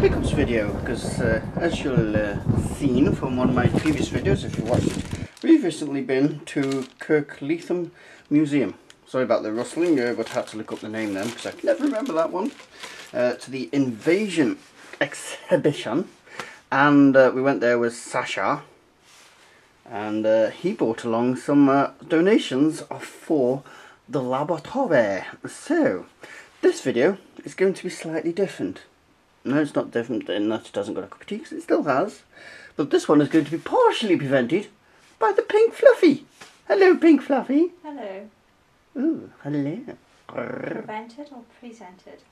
pickups video because as you'll seen from one of my previous videos, if you watched it, we've recently been to Kirkleatham Museum. Sorry about the rustling, but I had to look up the name then because I can never remember that one. To the Invasion exhibition, and we went there with Sacha, and he brought along some donations for the laboratory. So this video is going to be slightly different. No, it's not different in that it hasn't got a cup of tea, because it still has. But this one is going to be partially prevented by the pink fluffy. Hello, pink fluffy. Hello. Ooh, hello. Prevented or presented?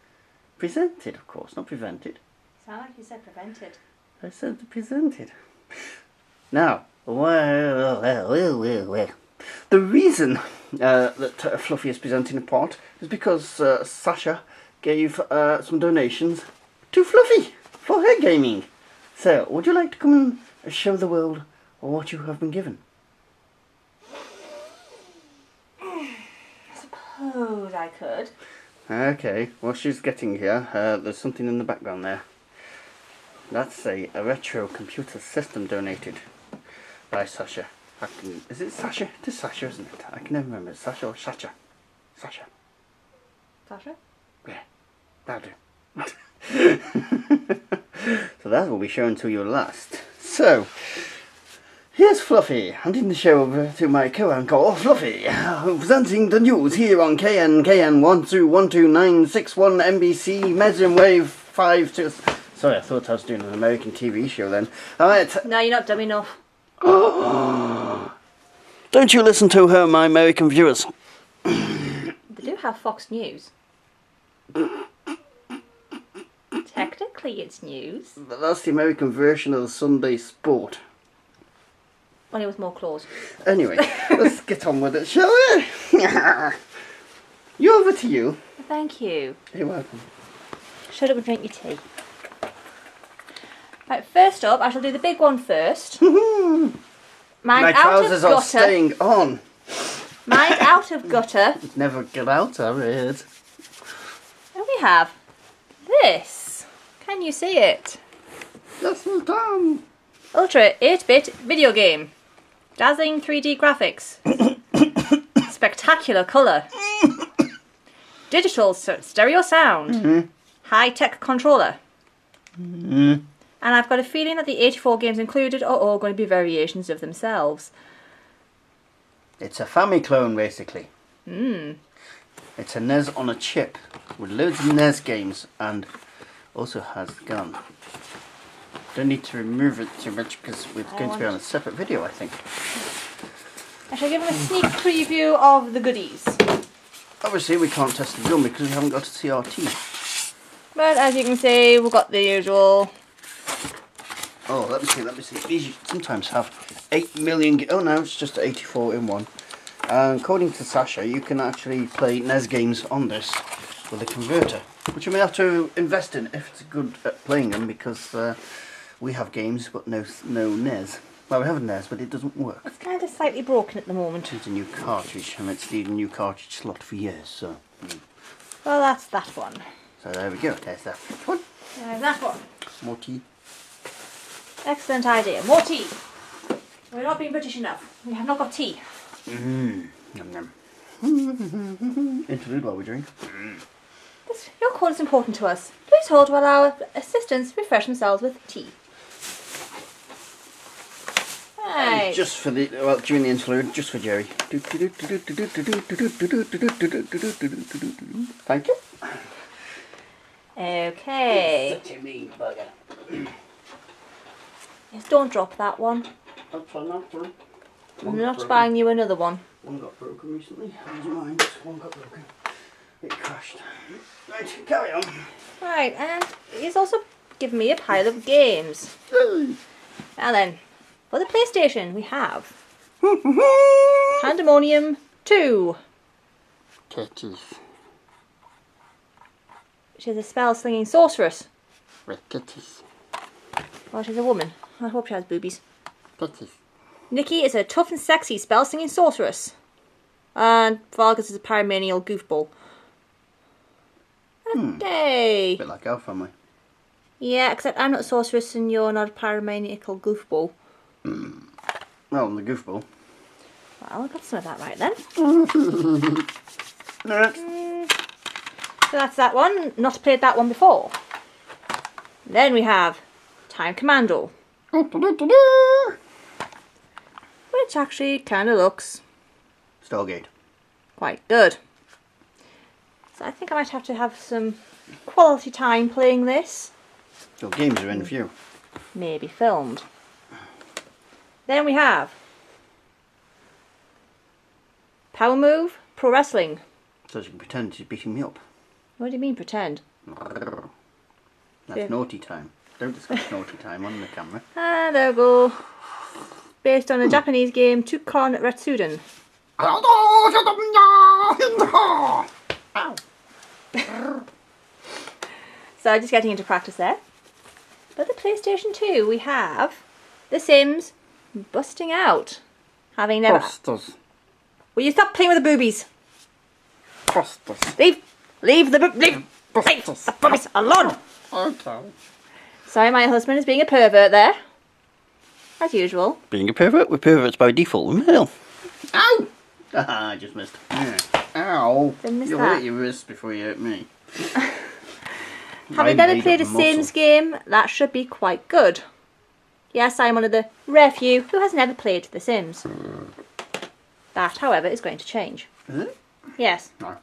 Presented, of course, not prevented. Sound like you said prevented. I said presented. Now, well. The reason that Fluffy is presenting a pot is because Sacha gave some donations to Fluffy for her gaming. So, would you like to come and show the world what you have been given? I suppose I could. Okay, well, she's getting here. There's something in the background there. That's a retro computer system donated by Sacha. Is it Sacha? It is Sacha, isn't it? I can never remember. It's Sacha or Sacha? Sacha. Sasha? Yeah, that'll do. So that will be shown to you last. So, here's Fluffy, handing the show over to my co-anchor, Fluffy, presenting the news here on KN 12129661 NBC Medium Wave 52. Sorry, I thought I was doing an American TV show then. Alright. No, you're not dumb enough. Don't you listen to her, my American viewers. They do have Fox News. Technically it's news. But that's the American version of the Sunday Sport. Only with more claws. Anyway, let's get on with it, shall we? You over to you. Thank you. You're welcome. Shut up and drink your tea. Right, first up, I shall do the big one first. My trousers are staying on. Mine's out of gutter. Never get out of it. And we have this. Can you see it? Yes, it's done. Ultra 8-bit video game. Dazzling 3D graphics. Spectacular colour. Digital stereo sound. High-tech controller. And I've got a feeling that the 84 games included are all going to be variations of themselves. It's a Famiclone, basically. It's a NES on a chip with loads of NES games and also has the gun. Don't need to remove it too much because it's going to be on a separate video, I think. I shall give him a sneak preview of the goodies. Obviously, we can't test the gun because we haven't got a CRT. But as you can see, we've got the usual. Oh, let me see. These sometimes have 8 million... Oh, no, it's just 84 in one. According to Sacha, you can actually play NES games on this with a converter, which you may have to invest in if it's good at playing them, because we have games but no NES. Well, we have a NES, but it doesn't work. It's kind of slightly broken at the moment. It's a new cartridge, and it's needed a new cartridge slot for years, so... Well, that's that one. So there we go, there's that one. There's that one. More tea. Excellent idea. More tea. We're not being British enough. We have not got tea. Yum yum. Interlude while we drink. Your call is important to us. Please hold while our assistants refresh themselves with tea. Right. Just for the, well, during the interlude, just for Jerry. Thank you. Okay. Such a mean bugger. Yes, don't drop that one. I'm not buying you another one. One got broken recently. It wasn't mine. One got broken. It crashed. Right, carry on. Right, and he's also given me a pile of games. Now then, for the PlayStation, we have Pandemonium 2. Tetties. She's a spell-slinging sorceress. With titties. Well, she's a woman. I hope she has boobies. Titties. Nikki is a tough and sexy spell-slinging sorceress. And Vargas is a paramanial goofball. A day. A bit like our family. Yeah, except I'm not a sorceress and you're not a pyromaniacal goofball. Well, I'm the goofball. Well, I got some of that right then. Next. So that's that one. Not played that one before. Then we have Time Commando, which actually kind of looks Stargate. quite good. So I think I might have to have some quality time playing this. So games are in view. Maybe filmed. Then we have Power Move Pro Wrestling. So you can pretend she's beating me up. What do you mean pretend? That's Yeah. naughty time. Don't discuss naughty time on the camera. Ah, there we go. Based on a Japanese game, Tukon Retsuden. Ow. So just getting into practice there. But the PlayStation 2, we have The Sims Busting Out. Having never... Busters. Will you stop playing with the boobies? Busters. Leave the boobies alone. Okay. Sorry, my husband is being a pervert there. As usual. Being a pervert, we're perverts by default. Male. Ow! Ah, I just missed. Yeah. Ow! Didn't miss You'll that. hurt your wrist before you hurt me. Having never played a Sims game, that should be quite good. Yes, I'm one of the rare few who has never played The Sims. That, however, is going to change. Is it? Yes. No.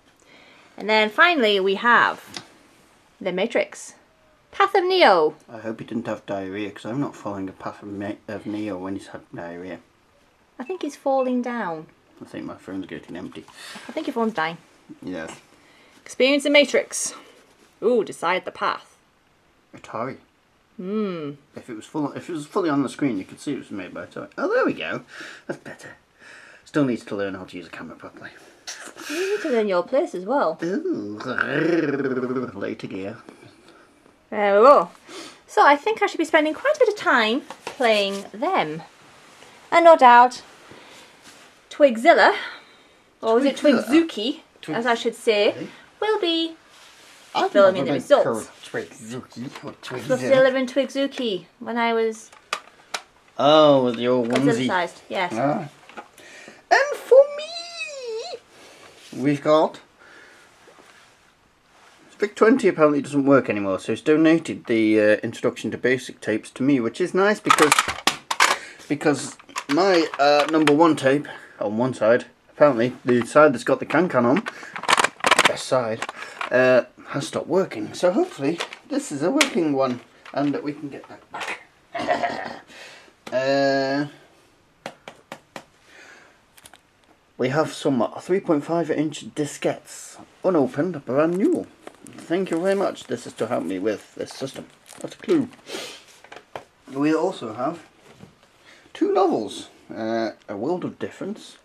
And then finally we have The Matrix. Path of Neo. I hope he didn't have diarrhea, because I'm not following the path of Neo when he's had diarrhea. I think he's falling down. I think my phone's getting empty. I think your phone's dying. Yes. Experience The Matrix. Ooh, decide the path. Atari. If it was fully on the screen, you could see it was made by Atari. Oh, there we go. That's better. Still needs to learn how to use a camera properly. You need to learn your place as well. Ooh. Later gear. There we go. So I think I should be spending quite a bit of time playing them. And no doubt, Twigzilla, or is it Twigzuki, as I should say, will be filming the results. Twigzilla and Twigzuki when I was Oh, with your onesie. sized. Yes. Ah. And for me, we've got Vic 20 apparently doesn't work anymore, so he's donated the Introduction to Basic tapes to me, which is nice because my number one tape on one side, apparently the side that's got the can on, best side, has stopped working. So hopefully this is a working one and that we can get that back. We have some 3.5-inch diskettes, unopened, brand new. Thank you very much. This is to help me with this system. That's a clue. We also have two novels. A World of Difference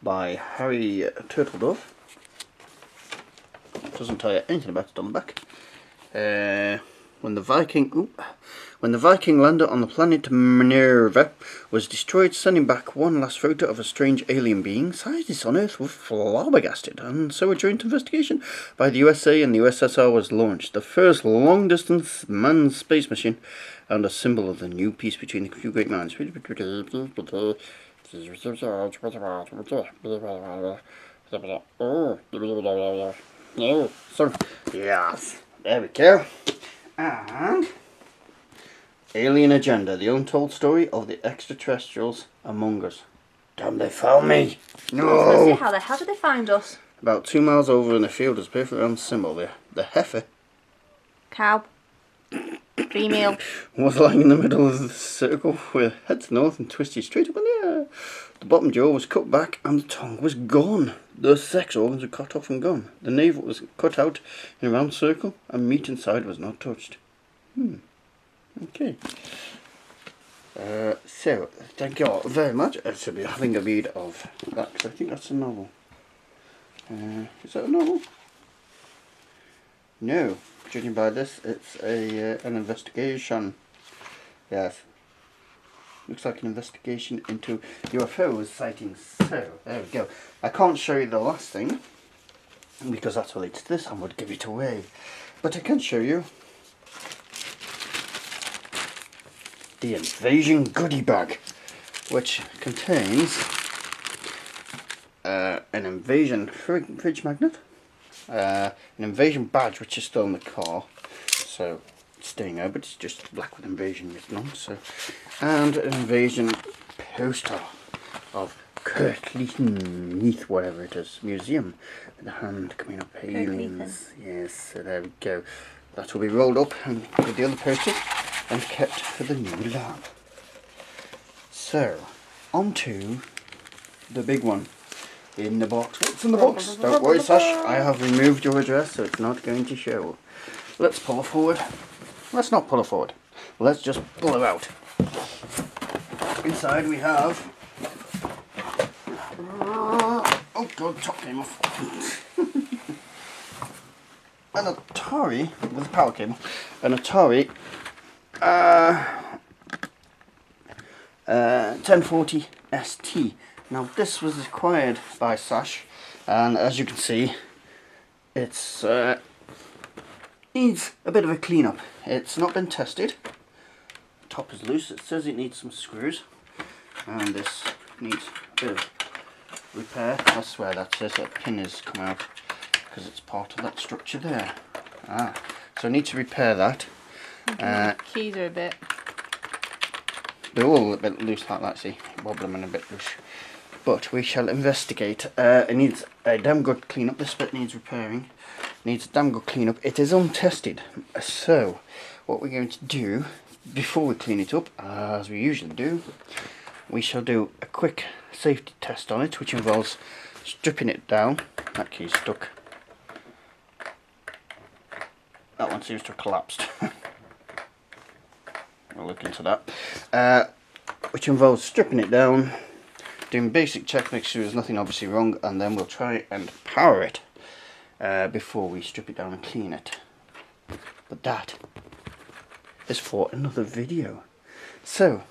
by Harry Turtledove. Doesn't tell you anything about it on the back. When the Viking lander on the planet Minerva was destroyed, sending back one last photo of a strange alien being, scientists on Earth were flabbergasted, and so a joint investigation by the USA and the USSR was launched. The first long-distance manned space mission, and a symbol of the new peace between the two great minds. So, yes, there we go. And Alien Agenda, the untold story of the extraterrestrials among us. Damn, they found me! I was going to say, No! how the hell did they find us? About 2 miles over in a field is a perfect round symbol there. The heifer Cow. Female. was lying in the middle of the circle with heads north and twisted straight up in the air. The bottom jaw was cut back and the tongue was gone. The sex organs were cut off and gone. The navel was cut out in a round circle and meat inside was not touched. Okay. So, thank you all very much. I should be having a read of that because I think that's a novel. Is that a novel? No. Judging by this, it's an investigation. Yes. Looks like an investigation into UFO sightings. So, there we go. I can't show you the last thing because that's related to this and would give it away. But I can show you the Invasion goodie bag, which contains an Invasion fridge magnet, an Invasion badge which is still in the car, so it's staying there, but it's just black with Invasion written on, so, and an Invasion poster of Kirkleaton, whatever it is, museum, with the hand coming up palings. Yes, so there we go. That will be rolled up and with the other posters and kept for the new lab. So, on to the big one in the box. What's in the box? Don't worry, Sash, I have removed your address, so it's not going to show. Let's pull her forward. Let's not pull her forward. Let's just pull her out. Inside we have... Oh god, top came off. An Atari with a power cable. An Atari 1040 ST. Now this was acquired by Sash, and as you can see, it's needs a bit of a clean up. It's not been tested. Top is loose. It says it needs some screws, and this needs a bit of repair. I swear that's it. A pin has come out because it's part of that structure there. So I need to repair that. Keys are a bit. They're all a bit loose like that. See, wobble them in a bit loose. But we shall investigate. It needs a damn good clean up. This bit needs repairing. Needs a damn good clean up. It is untested. So what we're going to do before we clean it up, as we usually do, we shall do a quick safety test on it, which involves stripping it down. That key's stuck. That one seems to have collapsed. We'll look into that. Which involves stripping it down, doing basic check, make sure there's nothing obviously wrong, and then we'll try and power it before we strip it down and clean it. But that is for another video. So,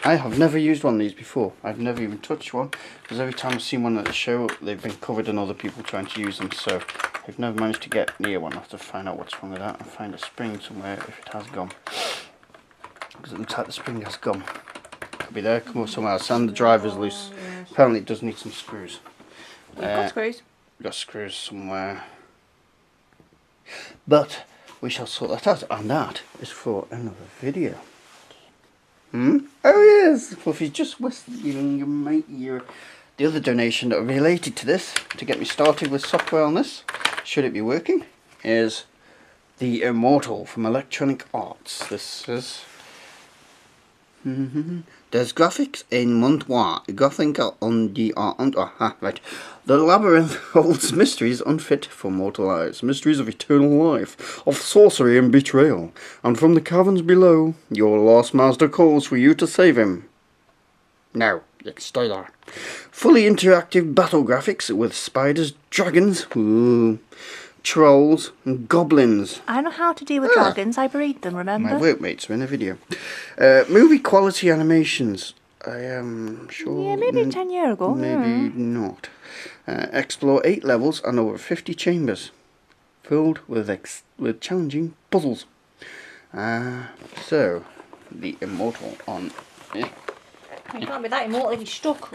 I have never used one of these before. I've never even touched one, because every time I've seen one at the show, they've been covered in other people trying to use them, so I've never managed to get near one. I'll have to find out what's wrong with that and find a spring somewhere if it has gum. Because it looks like the spring has gum. Could be there, come up somewhere else, and the driver's loose. Yes. Apparently it does need some screws. You've got screws? Got screws somewhere. But we shall sort that out, and that is for another video. Oh yes, well, if you just whistling, you might hear the other donation that related to this, to get me started with software on this, should it be working, is the Immortal from Electronic Arts. This is... There's graphics in Montoir, graphic on the right. The labyrinth holds mysteries unfit for mortal eyes, mysteries of eternal life, of sorcery and betrayal, and from the caverns below, your lost master calls for you to save him. Now, stay there. Fully interactive battle graphics with spiders, dragons, trolls and goblins. I know how to deal with dragons. I breed them, remember? My workmates are in a video. Movie quality animations. I am sure... Yeah, maybe 10 years ago. Maybe not. Explore 8 levels and over 50 chambers. Filled with challenging puzzles. So, the Immortal on... You can't be that immortal if he's stuck.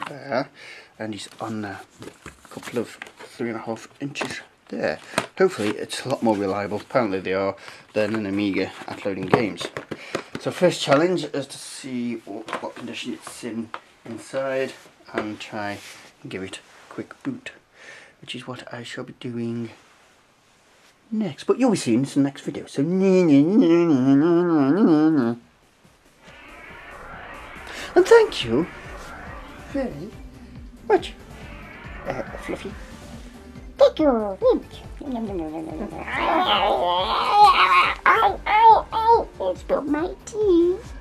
There. And he's on a couple of 3.5 inches there. Hopefully it's a lot more reliable, apparently they are, than an Amiga at loading games. So first challenge is to see what condition it's in inside and try and give it a quick boot, which is what I shall be doing next. But you'll be seeing this in the next video, so and thank you very much, Fluffy. Thank you. It's spilled my teeth.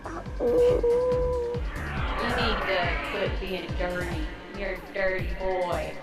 You need to quit being dirty. You're a dirty boy.